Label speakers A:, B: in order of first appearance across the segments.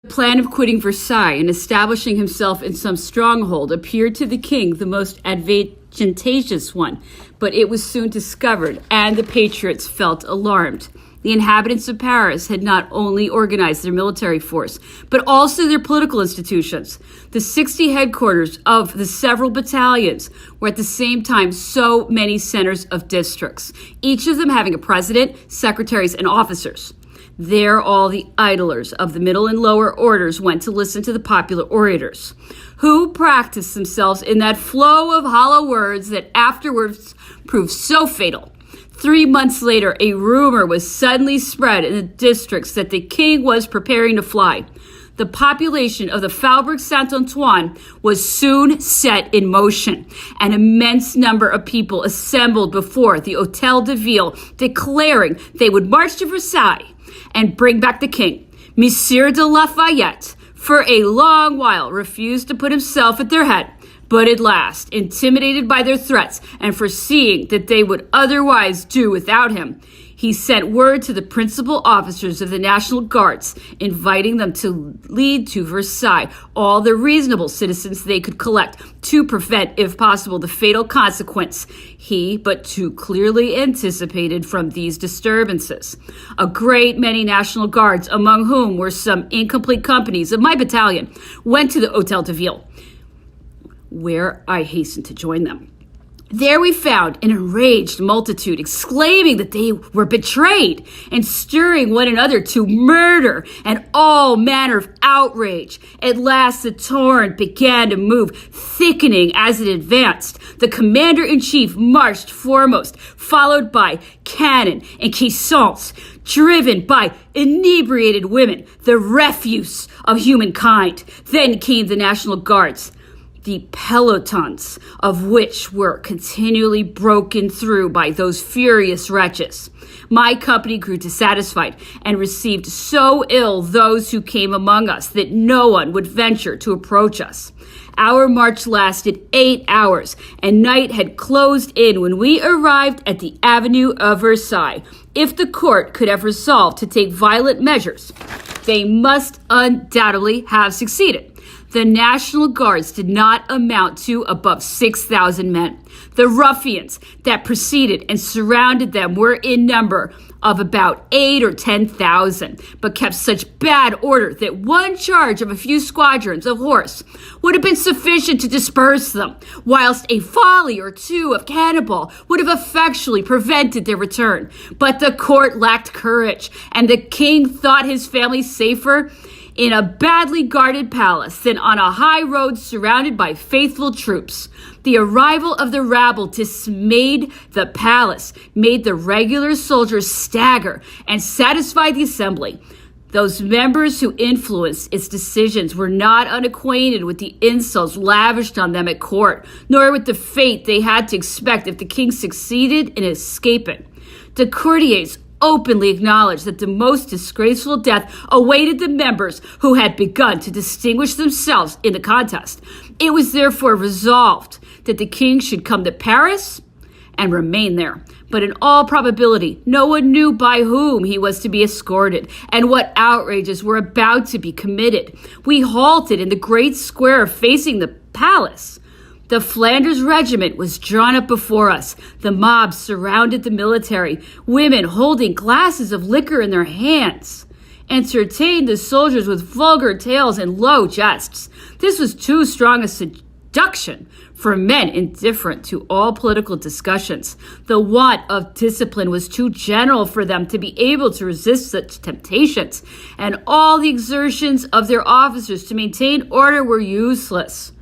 A: plan of quitting Versailles and establishing himself in some stronghold appeared to the king the most advantageous one, but it was soon discovered, and the patriots felt alarmed. The inhabitants of Paris had not only organized their military force, but also their political institutions. The 60 headquarters of the several battalions were at the same time so many centers of districts, each of them having a president, secretaries, and officers. There all the idlers of the middle and lower orders went to listen to the popular orators, who practiced themselves in that flow of hollow words that afterwards proved so fatal. 3 months later, a rumor was suddenly spread in the districts that the king was preparing to fly. The population of the Faubourg Saint-Antoine was soon set in motion. An immense number of people assembled before the Hôtel de Ville, declaring they would march to Versailles and bring back the king. Monsieur de Lafayette, for a long while, refused to put himself at their head. But at last, intimidated by their threats and foreseeing that they would otherwise do without him, he sent word to the principal officers of the National Guards, inviting them to lead to Versailles all the reasonable citizens they could collect to prevent, if possible, the fatal consequence he but too clearly anticipated from these disturbances. A great many National Guards, among whom were some incomplete companies of my battalion, went to the Hôtel de Ville, where I hastened to join them. There we found an enraged multitude exclaiming that they were betrayed and stirring one another to murder and all manner of outrage. At last the torrent began to move, thickening as it advanced. The commander-in-chief marched foremost, followed by cannon and caissons, driven by inebriated women, the refuse of humankind. Then came the National Guards, the pelotons of which were continually broken through by those furious wretches. My company grew dissatisfied and received so ill those who came among us that no one would venture to approach us. Our march lasted 8 hours, and night had closed in when we arrived at the Avenue of Versailles. If the court could have resolved to take violent measures, they must undoubtedly have succeeded. The National Guards did not amount to above 6,000 men. The ruffians that preceded and surrounded them were in number of about 8 or 10,000, but kept such bad order that one charge of a few squadrons of horse would have been sufficient to disperse them, whilst a volley or two of cannonball would have effectually prevented their return. But the court lacked courage, and the king thought his family safer in a badly guarded palace than on a high road surrounded by faithful troops. The arrival of the rabble dismayed the palace, made the regular soldiers stagger, and satisfied the assembly. Those members who influenced its decisions were not unacquainted with the insults lavished on them at court, nor with the fate they had to expect if the king succeeded in escaping. The courtiers openly acknowledged that the most disgraceful death awaited the members who had begun to distinguish themselves in the contest. It was therefore resolved that the king should come to Paris and remain there. But in all probability, no one knew by whom he was to be escorted and what outrages were about to be committed. We halted in the great square facing the palace. The Flanders regiment was drawn up before us. The mob surrounded the military. Women holding glasses of liquor in their hands entertained the soldiers with vulgar tales and low jests. This was too strong a seduction for men indifferent to all political discussions. The want of discipline was too general for them to be able to resist such temptations, and all the exertions of their officers to maintain order were useless.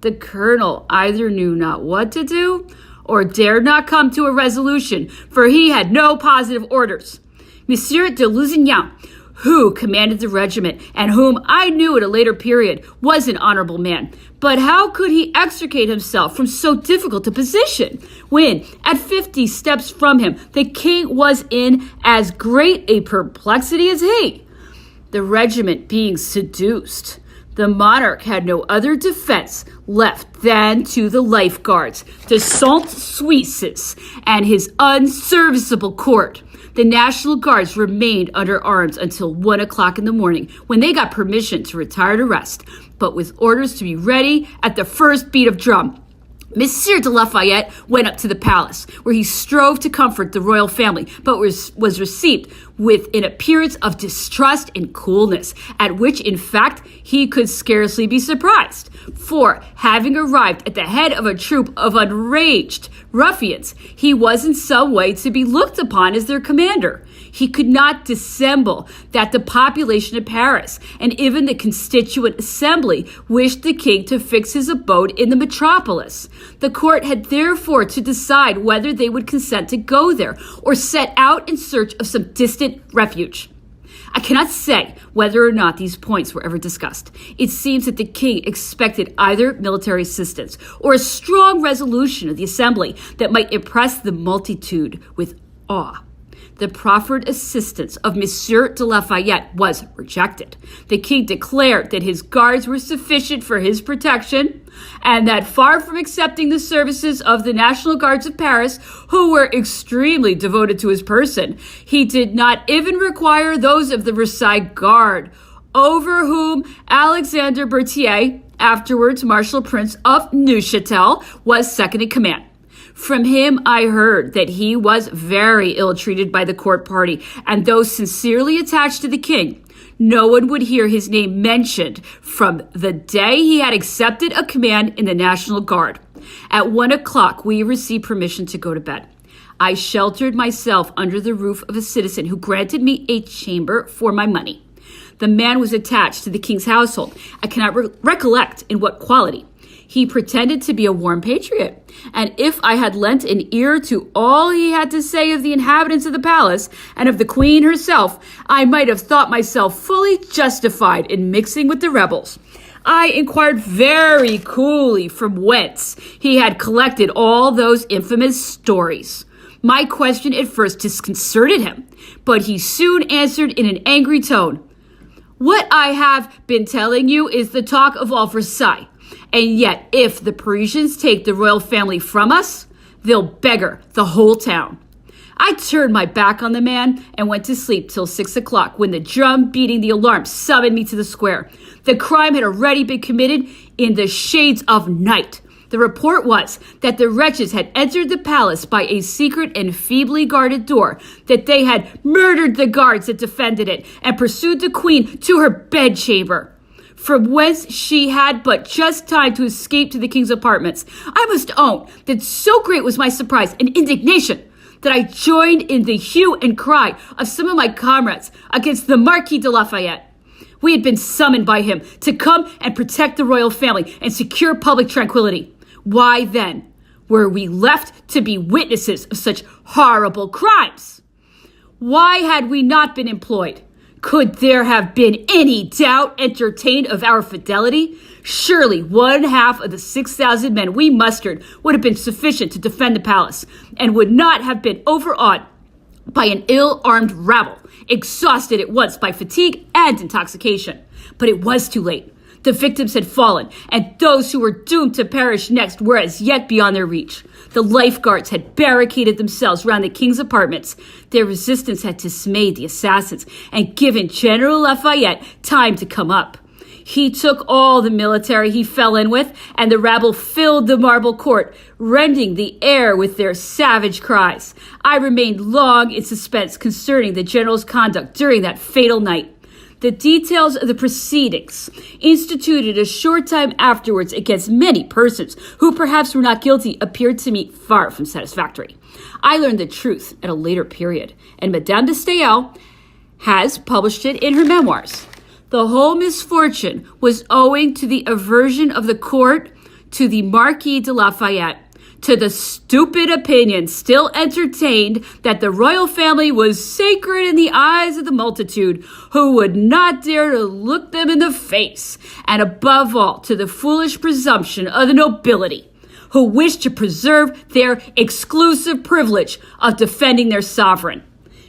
A: The colonel either knew not what to do or dared not come to a resolution, for he had no positive orders. Monsieur de Lusignan, who commanded the regiment and whom I knew at a later period, was an honorable man. But how could he extricate himself from so difficult a position when, at 50 steps from him, the king was in as great a perplexity as he? The regiment being seduced The monarch had no other defense left than to the lifeguards, the Cent Suisses, and his unserviceable court. The National Guards remained under arms until 1 o'clock in the morning, when they got permission to retire to rest, but with orders to be ready at the first beat of drum. Monsieur de Lafayette went up to the palace, where he strove to comfort the royal family, but was received with an appearance of distrust and coolness, at which, in fact, he could scarcely be surprised. For, having arrived at the head of a troop of enraged ruffians, he was in some way to be looked upon as their commander. He could not dissemble that the population of Paris and even the Constituent Assembly wished the king to fix his abode in the metropolis. The court had therefore to decide whether they would consent to go there or set out in search of some distant refuge. I cannot say whether or not these points were ever discussed. It seems that the king expected either military assistance or a strong resolution of the assembly that might impress the multitude with awe. The proffered assistance of Monsieur de Lafayette was rejected. The king declared that his guards were sufficient for his protection, and that far from accepting the services of the National Guards of Paris, who were extremely devoted to his person, he did not even require those of the Versailles Guard, over whom Alexander Berthier, afterwards Marshal Prince of Neuchâtel, was second in command. From him I heard that he was very ill-treated by the court party, and though sincerely attached to the king, no one would hear his name mentioned from the day he had accepted a command in the National Guard. At 1 o'clock, we received permission to go to bed. I sheltered myself under the roof of a citizen who granted me a chamber for my money. The man was attached to the king's household. I cannot recollect in what quality. He pretended to be a warm patriot, and if I had lent an ear to all he had to say of the inhabitants of the palace and of the queen herself, I might have thought myself fully justified in mixing with the rebels. I inquired very coolly from whence he had collected all those infamous stories. My question at first disconcerted him, but he soon answered in an angry tone, "What I have been telling you is the talk of all Versailles. And yet, if the Parisians take the royal family from us, they'll beggar the whole town." I turned my back on the man and went to sleep till 6 o'clock, when the drum beating the alarm summoned me to the square. The crime had already been committed in the shades of night. The report was that the wretches had entered the palace by a secret and feebly guarded door, that they had murdered the guards that defended it, and pursued the queen to her bedchamber, from whence she had but just time to escape to the king's apartments. I must own that so great was my surprise and indignation that I joined in the hue and cry of some of my comrades against the Marquis de Lafayette. We had been summoned by him to come and protect the royal family and secure public tranquility. Why then were we left to be witnesses of such horrible crimes? Why had we not been employed? Could there have been any doubt entertained of our fidelity? Surely 1/2 of the 6,000 men we mustered would have been sufficient to defend the palace, and would not have been overawed by an ill-armed rabble, exhausted at once by fatigue and intoxication. But it was too late. The victims had fallen, and those who were doomed to perish next were as yet beyond their reach. The lifeguards had barricaded themselves round the king's apartments. Their resistance had dismayed the assassins and given General Lafayette time to come up. He took all the military he fell in with, and the rabble filled the marble court, rending the air with their savage cries. I remained long in suspense concerning the general's conduct during that fatal night. The details of the proceedings, instituted a short time afterwards against many persons who perhaps were not guilty, appeared to me far from satisfactory. I learned the truth at a later period, and Madame de Staël has published it in her memoirs. The whole misfortune was owing to the aversion of the court to the Marquis de Lafayette, to the stupid opinion still entertained that the royal family was sacred in the eyes of the multitude, who would not dare to look them in the face, and above all to the foolish presumption of the nobility, who wished to preserve their exclusive privilege of defending their sovereign.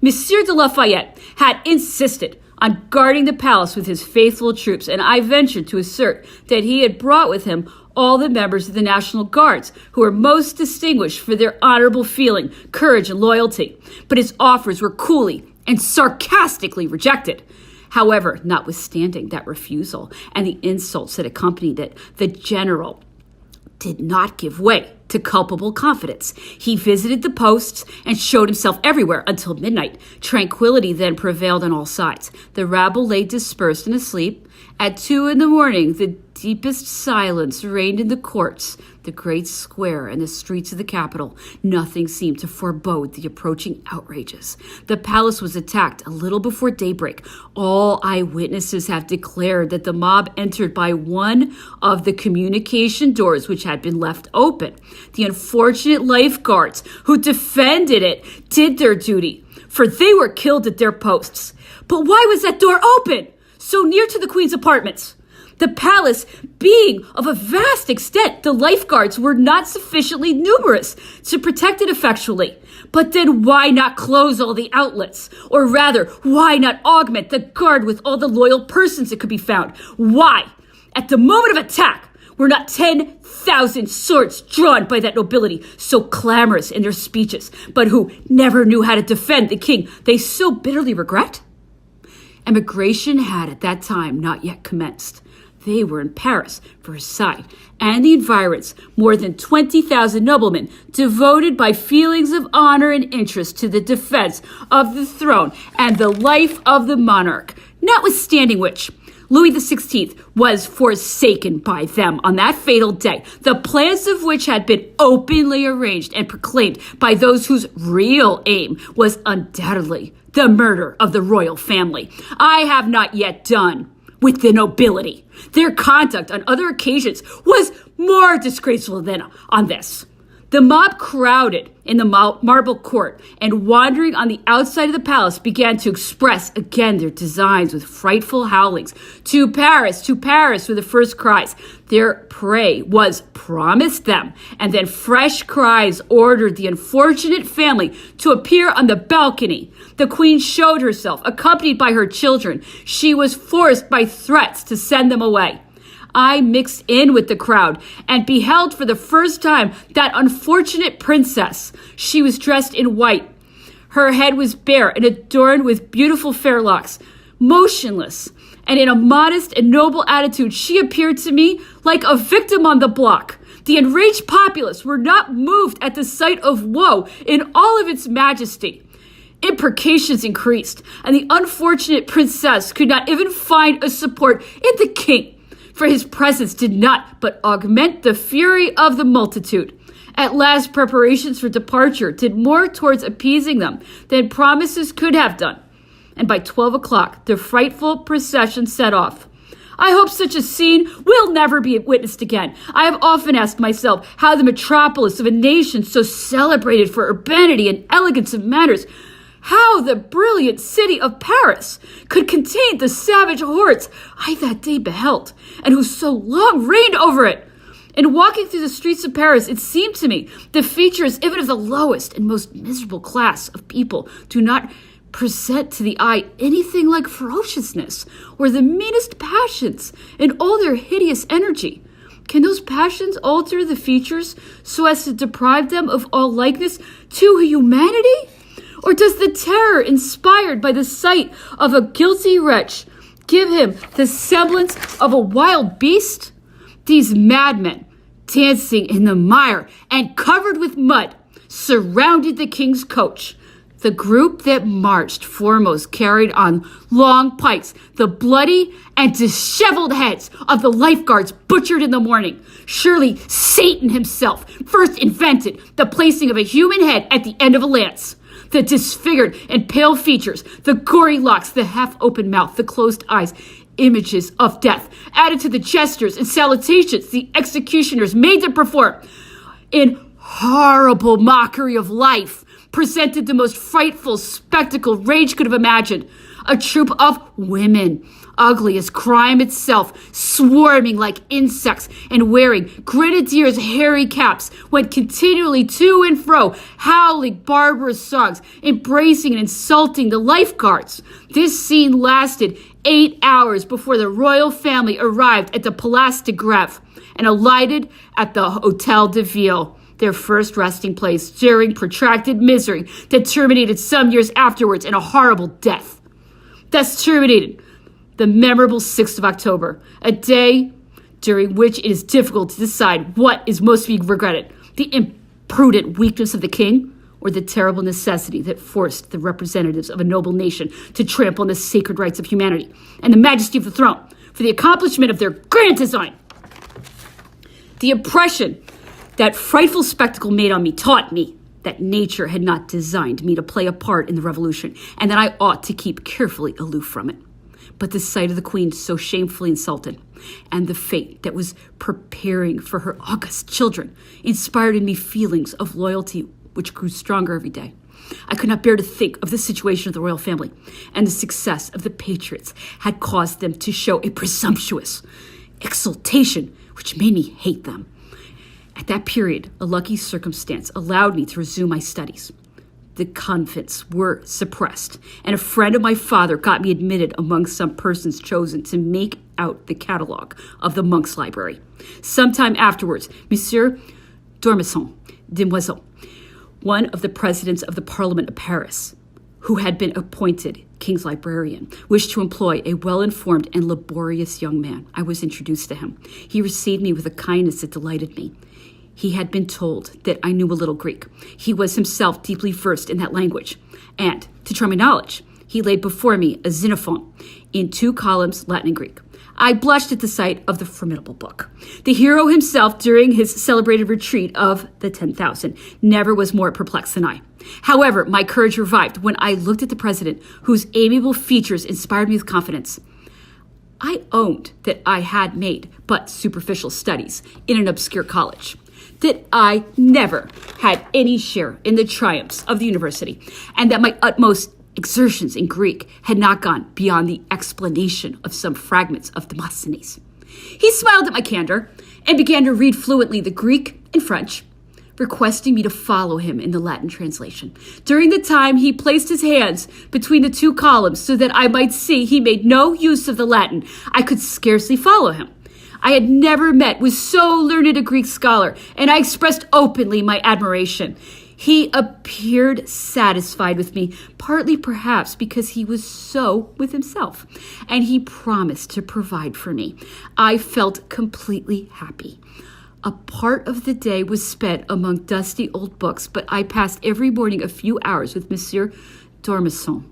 A: Monsieur de Lafayette had insisted on guarding the palace with his faithful troops, and I ventured to assert that he had brought with him all the members of the National Guards, who were most distinguished for their honorable feeling, courage, and loyalty. But his offers were coolly and sarcastically rejected. However, notwithstanding that refusal and the insults that accompanied it, the general did not give way to culpable confidence. He visited the posts and showed himself everywhere until midnight. Tranquility then prevailed on all sides. The rabble lay dispersed and asleep. At 2 a.m, the deepest silence reigned in the courts, the great square, and the streets of the capital. Nothing seemed to forebode the approaching outrages. The palace was attacked a little before daybreak. All eyewitnesses have declared that the mob entered by one of the communication doors which had been left open. The unfortunate lifeguards who defended it did their duty, for they were killed at their posts. But why was that door open, so near to the Queen's apartments? The palace being of a vast extent, the lifeguards were not sufficiently numerous to protect it effectually. But then why not close all the outlets? Or rather, why not augment the guard with all the loyal persons that could be found? Why, at the moment of attack, were not 10,000 swords drawn by that nobility, so clamorous in their speeches, but who never knew how to defend the king they so bitterly regret? Emigration had at that time not yet commenced. They were in Paris, Versailles, and the environs, more than 20,000 noblemen devoted by feelings of honor and interest to the defense of the throne and the life of the monarch, notwithstanding which Louis XVI was forsaken by them on that fatal day, the plans of which had been openly arranged and proclaimed by those whose real aim was undoubtedly the murder of the royal family. I have not yet done with the nobility. Their conduct on other occasions was more disgraceful than on this. The mob crowded in the marble court and, wandering on the outside of the palace, began to express again their designs with frightful howlings. To Paris, were the first cries. Their prey was promised them, and then fresh cries ordered the unfortunate family to appear on the balcony. The queen showed herself, accompanied by her children. She was forced by threats to send them away. I mixed in with the crowd and beheld for the first time that unfortunate princess. She was dressed in white. Her head was bare and adorned with beautiful fair locks. Motionless and in a modest and noble attitude, she appeared to me like a victim on the block. The enraged populace were not moved at the sight of woe in all of its majesty. Imprecations increased, and the unfortunate princess could not even find a support in the king, for his presence did not but augment the fury of the multitude. At last, preparations for departure did more towards appeasing them than promises could have done, and by 12 o'clock, the frightful procession set off. I hope such a scene will never be witnessed again. I have often asked myself how the metropolis of a nation so celebrated for urbanity and elegance of manners, how the brilliant city of Paris could contain the savage hordes I that day beheld, and who so long reigned over it. In walking through the streets of Paris, it seemed to me the features even of the lowest and most miserable class of people do not present to the eye anything like ferociousness or the meanest passions in all their hideous energy. Can those passions alter the features so as to deprive them of all likeness to humanity? Or does the terror inspired by the sight of a guilty wretch give him the semblance of a wild beast? These madmen, dancing in the mire and covered with mud, surrounded the king's coach. The group that marched foremost carried on long pikes the bloody and disheveled heads of the lifeguards butchered in the morning. Surely Satan himself first invented the placing of a human head at the end of a lance. The disfigured and pale features, the gory locks, the half-open mouth, the closed eyes, images of death, added to the gestures and salutations the executioners made them perform, in horrible mockery of life, presented the most frightful spectacle rage could have imagined. A troop of women, ugly as crime itself, swarming like insects and wearing grenadiers' hairy caps, went continually to and fro, howling barbarous songs, embracing and insulting the lifeguards. This scene lasted 8 hours before the royal family arrived at the Place de Grève and alighted at the Hôtel de Ville, their first resting place during protracted misery that terminated some years afterwards in a horrible death. Thus terminated the memorable 6th of October, a day during which it is difficult to decide what is most to be regretted, the imprudent weakness of the king or the terrible necessity that forced the representatives of a noble nation to trample on the sacred rights of humanity and the majesty of the throne for the accomplishment of their grand design. The impression that frightful spectacle made on me taught me that nature had not designed me to play a part in the revolution and that I ought to keep carefully aloof from it. But the sight of the queen so shamefully insulted and the fate that was preparing for her august children inspired in me feelings of loyalty which grew stronger every day. I could not bear to think of the situation of the royal family, and the success of the patriots had caused them to show a presumptuous exultation which made me hate them. At that period, a lucky circumstance allowed me to resume my studies. The convents were suppressed, and a friend of my father got me admitted among some persons chosen to make out the catalogue of the monks' library. Sometime afterwards, Monsieur d'Ormesson Demoiselle, one of the presidents of the Parliament of Paris, who had been appointed king's librarian, wished to employ a well-informed and laborious young man. I was introduced to him. He received me with a kindness that delighted me. He had been told that I knew a little Greek. He was himself deeply versed in that language. And, to try my knowledge, he laid before me a Xenophon in 2 columns, Latin and Greek. I blushed at the sight of the formidable book. The hero himself, during his celebrated retreat of the 10,000, never was more perplexed than I. However, my courage revived when I looked at the president, whose amiable features inspired me with confidence. I owned that I had made but superficial studies in an obscure college, that I never had any share in the triumphs of the university, and that my utmost exertions in Greek had not gone beyond the explanation of some fragments of Demosthenes. He smiled at my candor and began to read fluently the Greek and French, requesting me to follow him in the Latin translation. During the time, he placed his hands between the 2 columns so that I might see he made no use of the Latin. I could scarcely follow him. I had never met with so learned a Greek scholar, and I expressed openly my admiration. He appeared satisfied with me, partly perhaps because he was so with himself, and he promised to provide for me. I felt completely happy. A part of the day was spent among dusty old books, but I passed every morning a few hours with Monsieur d'Ormesson.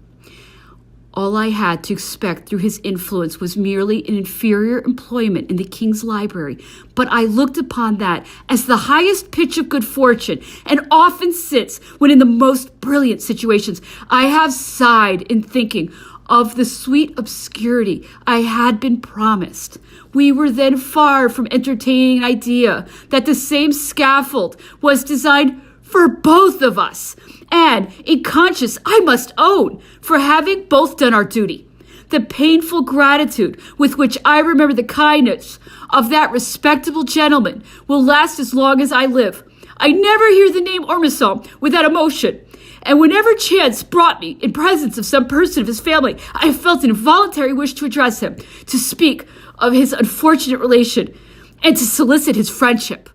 A: All I had to expect through his influence was merely an inferior employment in the king's library, but I looked upon that as the highest pitch of good fortune, and often since, when in the most brilliant situations, I have sighed in thinking of the sweet obscurity I had been promised. We were then far from entertaining an idea that the same scaffold was designed for both of us, and in conscience, I must own, for having both done our duty. The painful gratitude with which I remember the kindness of that respectable gentleman will last as long as I live. I never hear the name Ormesson without emotion, and whenever chance brought me in presence of some person of his family, I felt an involuntary wish to address him, to speak of his unfortunate relation, and to solicit his friendship.